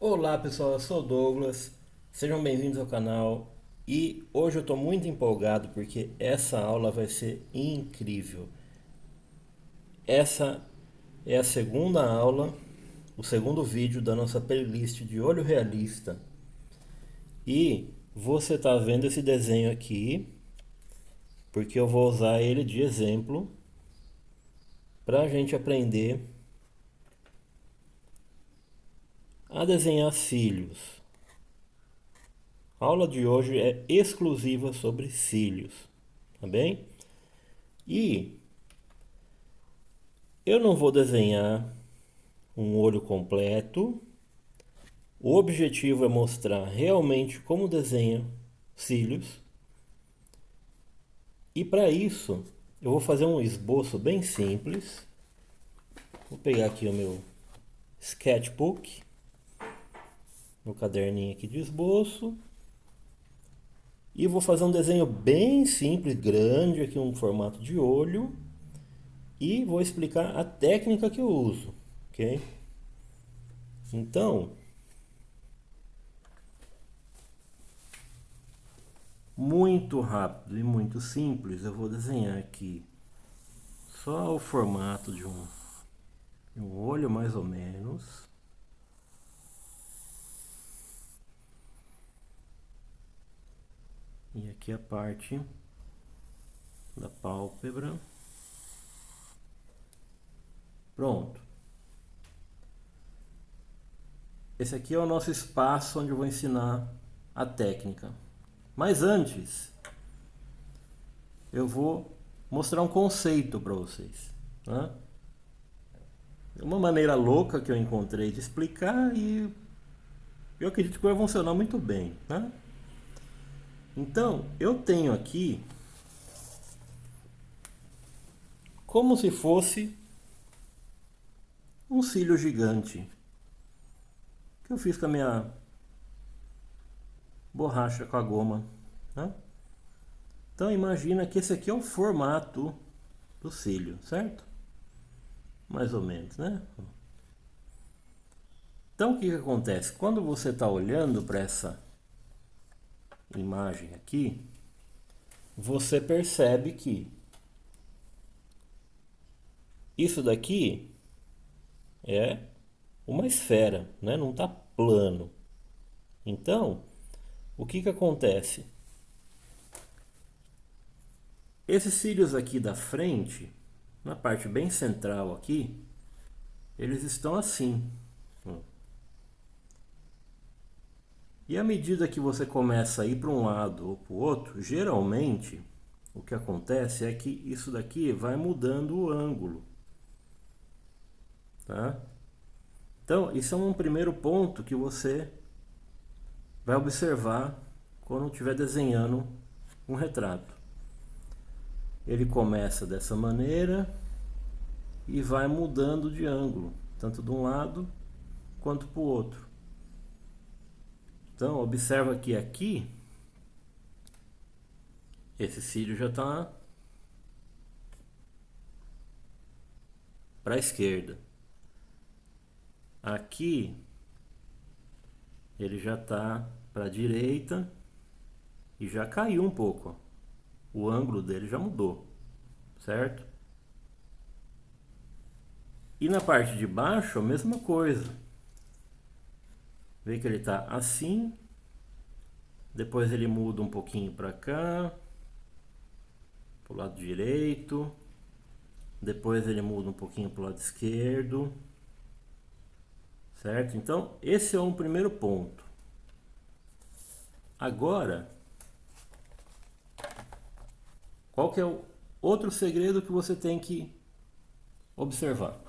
Olá pessoal, eu sou o Douglas, sejam bem-vindos ao canal e hoje eu estou muito empolgado porque essa aula vai ser incrível. Essa é a segunda aula, o segundo vídeo da nossa playlist de olho realista e você está vendo esse desenho aqui porque eu vou usar ele de exemplo para a gente aprender a desenhar cílios. A aula de hoje é exclusiva sobre cílios, tá bem? E eu não vou desenhar um olho completo. O objetivo é mostrar realmente como desenha cílios. E para isso, eu vou fazer um esboço bem simples. Vou pegar aqui o meu sketchbook, meu caderninho aqui de esboço. E vou fazer um desenho bem simples, grande, aqui um formato de olho. E vou explicar a técnica que eu uso, ok? Então, muito rápido e muito simples, eu vou desenhar aqui só o formato de um olho mais ou menos. E aqui a parte da pálpebra. Pronto. Esse aqui é o nosso espaço onde eu vou ensinar a técnica. Mas antes, eu vou mostrar um conceito para vocês, né? Uma maneira louca que eu encontrei de explicar e eu acredito que vai funcionar muito bem, né? Então, eu tenho aqui como se fosse um cílio gigante que eu fiz com a minha borracha com a goma, né? Então imagina que esse aqui é o formato do cílio, certo? Mais ou menos, né? Então o que acontece? Quando você está olhando para essa imagem aqui, você percebe que isso daqui é uma esfera, né? Não está plano. Então, o que acontece? Esses cílios aqui da frente, na parte bem central aqui, eles estão assim. E à medida que você começa a ir para um lado ou para o outro, geralmente o que acontece é que isso daqui vai mudando o ângulo, tá? Então, isso é um primeiro ponto que você vai observar quando estiver desenhando um retrato. Ele começa dessa maneira e vai mudando de ângulo, tanto de um lado quanto para o outro. Então, observa que aqui esse cílio já está para a esquerda. Aqui ele já está para a direita e já caiu um pouco. O ângulo dele já mudou, certo? E na parte de baixo a mesma coisa. Vê que ele está assim, depois ele muda um pouquinho para cá, para o lado direito, depois ele muda um pouquinho para o lado esquerdo, certo? Então esse é um primeiro ponto. Agora, qual que é o outro segredo que você tem que observar?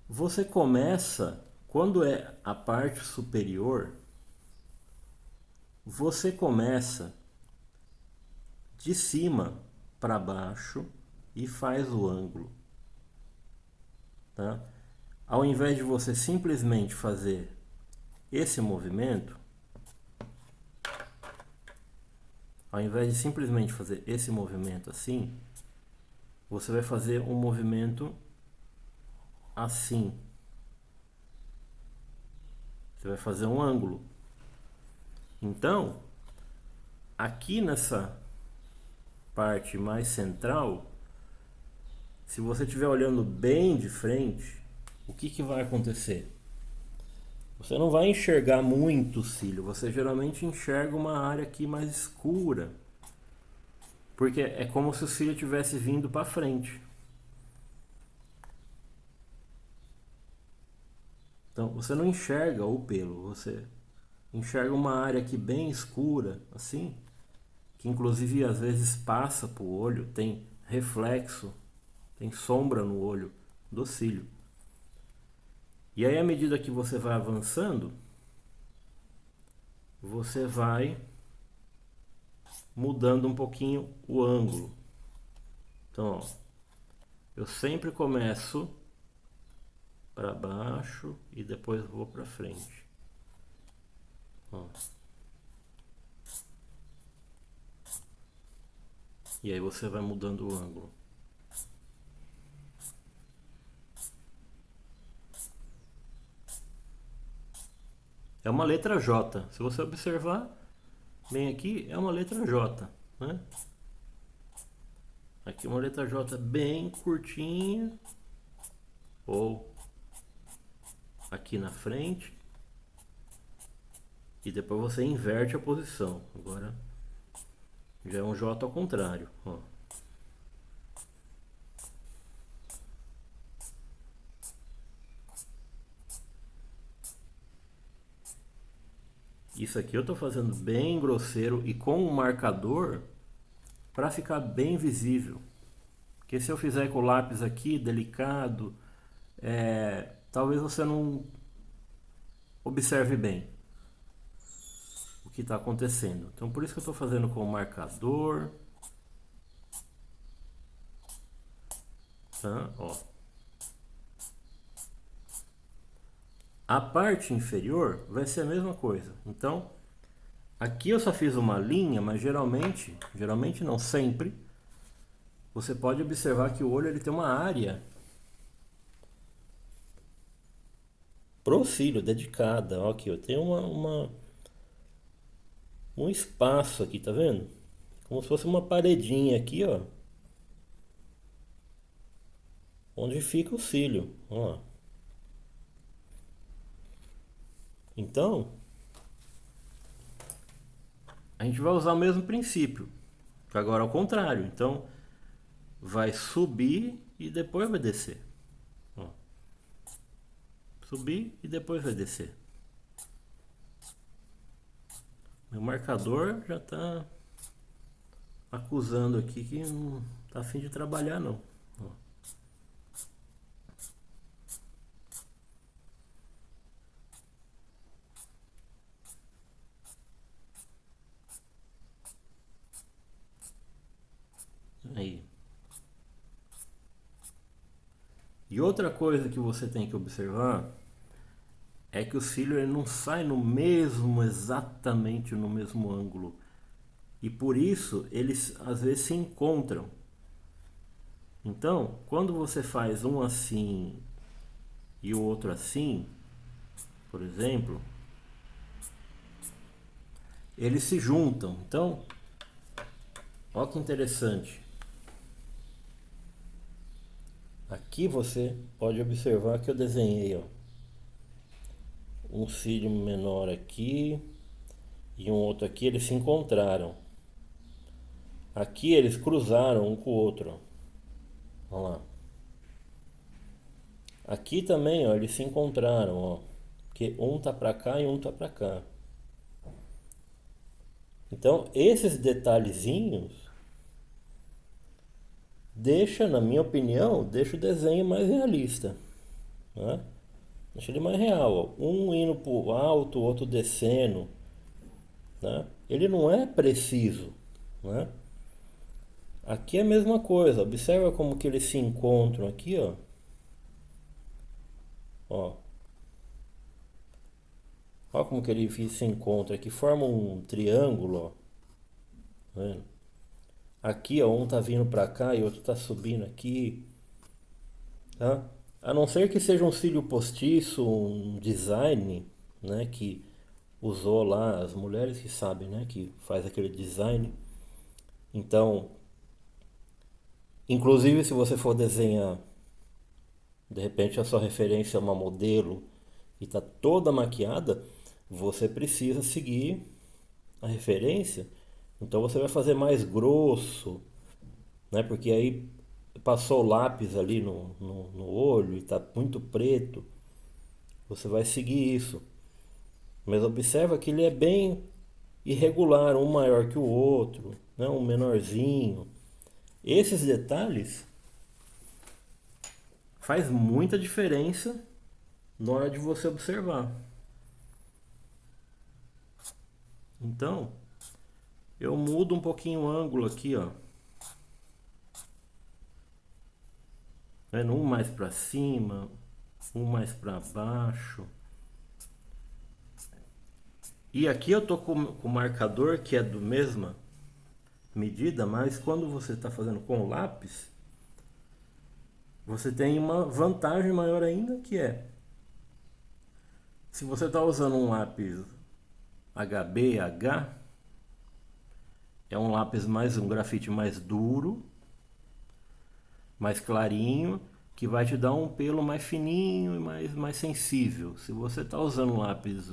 Você começa, quando é a parte superior, você começa de cima para baixo e faz o ângulo, tá? Ao invés de você simplesmente fazer esse movimento, ao invés de simplesmente fazer esse movimento assim, você vai fazer um movimento assim. Você vai fazer um ângulo. Então, aqui nessa parte mais central, se você estiver olhando bem de frente, o que que vai acontecer? Você não vai enxergar muito o cílio, você geralmente enxerga uma área aqui mais escura, porque é como se o cílio tivesse vindo para frente. Então você não enxerga o pelo, você enxerga uma área aqui bem escura, assim, que inclusive às vezes passa para o olho, tem reflexo, tem sombra no olho do cílio. E aí, à medida que você vai avançando, você vai mudando um pouquinho o ângulo. Então, ó, eu sempre começo para baixo e depois vou para frente. Ó. E aí você vai mudando o ângulo. É uma letra J. Se você observar bem aqui, é uma letra J, né? Aqui uma letra J bem curtinha, ou aqui na frente, e depois você inverte a posição. Agora já é um J ao contrário, ó. Isso aqui eu estou fazendo bem grosseiro e com um marcador para ficar bem visível. Porque se eu fizer com o lápis aqui, delicado, talvez você não observe bem o que está acontecendo. Então por isso que eu estou fazendo com o marcador. Tá? Ó. A parte inferior vai ser a mesma coisa. Então aqui eu só fiz uma linha, mas geralmente não sempre, você pode observar que o olho ele tem uma área pro cílio dedicada. Ó, aqui eu tenho um espaço aqui, tá vendo? Como se fosse uma paredinha aqui, ó, onde fica o cílio, ó. Então, a gente vai usar o mesmo princípio, agora ao contrário. Então, vai subir e depois vai descer. Ó. Subir e depois vai descer. Meu marcador já está acusando aqui que não tá a fim de trabalhar não. Ó. Aí. E outra coisa que você tem que observar é que o cílio ele não sai no mesmo, exatamente no mesmo ângulo. E por isso eles às vezes se encontram. Então, quando você faz um assim e o outro assim, por exemplo, eles se juntam. Então, olha que interessante. Aqui você pode observar que eu desenhei, ó, um cílio menor aqui e um outro aqui, eles se encontraram. Aqui eles cruzaram um com o outro. Olha lá. Aqui também, ó, eles se encontraram, ó. Porque um tá para cá e um tá para cá. Então, esses detalhezinhos deixa, na minha opinião, deixa o desenho mais realista, né? Deixa ele mais real, ó. Um indo pro alto, o outro descendo, né? Ele não é preciso, né? Aqui é a mesma coisa. Observa como que eles se encontram aqui, ó. Ó. Olha como que ele se encontra aqui, forma um triângulo, ó. Tá vendo? Aqui, ó, um tá vindo para cá e outro tá subindo aqui, tá? A não ser que seja um cílio postiço, um design, né, que usou lá as mulheres que sabem, né, que faz aquele design. Então, inclusive se você for desenhar, de repente a sua referência é uma modelo e está toda maquiada, você precisa seguir a referência. Então você vai fazer mais grosso, né? Porque aí passou o lápis ali no olho e está muito preto. Você vai seguir isso. Mas observa que ele é bem irregular, um maior que o outro, né? Um menorzinho. Esses detalhes faz muita diferença na hora de você observar. Então, eu mudo um pouquinho o ângulo aqui, ó. Um mais para cima, um mais para baixo. E aqui eu tô com o marcador que é do mesma medida, mas quando você está fazendo com lápis, você tem uma vantagem maior ainda, que é se você está usando um lápis HB, é um lápis um grafite mais duro, mais clarinho, que vai te dar um pelo mais fininho e mais sensível. Se você está usando um lápis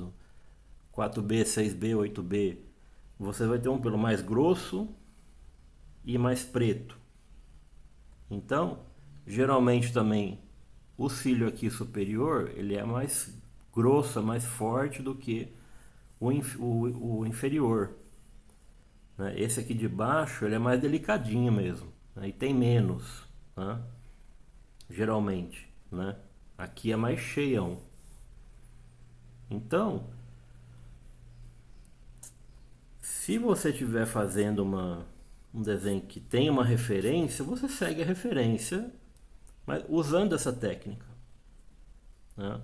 4B, 6B, 8B, você vai ter um pelo mais grosso e mais preto. Então, geralmente também o cílio aqui superior, ele é mais grosso, é mais forte do que o inferior, né? Esse aqui de baixo, ele é mais delicadinho mesmo, né? E tem menos, né? Geralmente, né? Aqui é mais cheião. Então, se você estiver fazendo um desenho que tem uma referência, você segue a referência, mas usando essa técnica, né?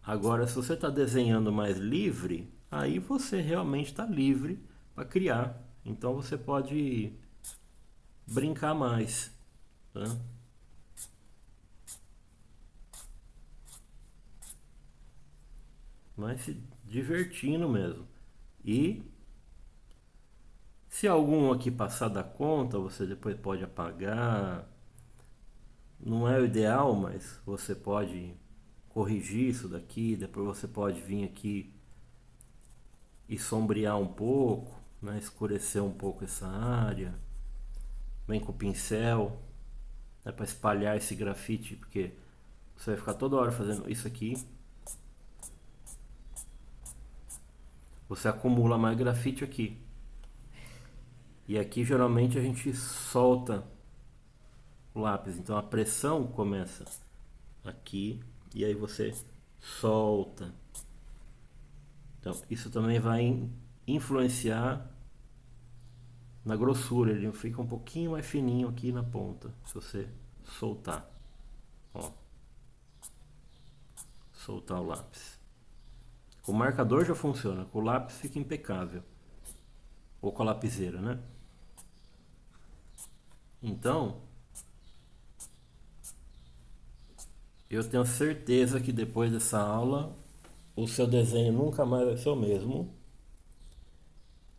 Agora, se você está desenhando mais livre, aí você realmente está livre para criar. Então você pode brincar mais, né? Mas se divertindo mesmo. E se algum aqui passar da conta, você depois pode apagar. Não é o ideal, mas você pode corrigir isso daqui. Depois você pode vir aqui e sombrear um pouco, né? Escurecer um pouco essa área. Vem com o pincel, né? Para espalhar esse grafite, porque você vai ficar toda hora fazendo isso aqui. Você acumula mais grafite aqui. E aqui geralmente a gente solta o lápis. Então a pressão começa aqui e aí você solta. Então isso também vai influenciar na grossura. Ele fica um pouquinho mais fininho aqui na ponta, se você soltar. Ó. Soltar o lápis. Com o marcador já funciona, com o lápis fica impecável. Ou com a lapiseira, né? Então, eu tenho certeza que depois dessa aula, o seu desenho nunca mais vai ser o mesmo.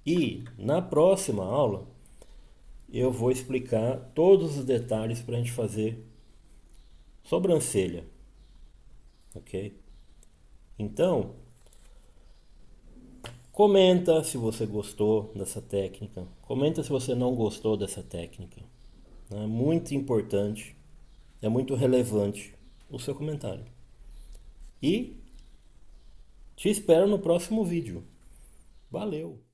E na próxima aula, eu vou explicar todos os detalhes para a gente fazer sobrancelha. Ok? Então, comenta se você gostou dessa técnica. Comenta se você não gostou dessa técnica. É muito importante, é muito relevante o seu comentário. E te espero no próximo vídeo. Valeu!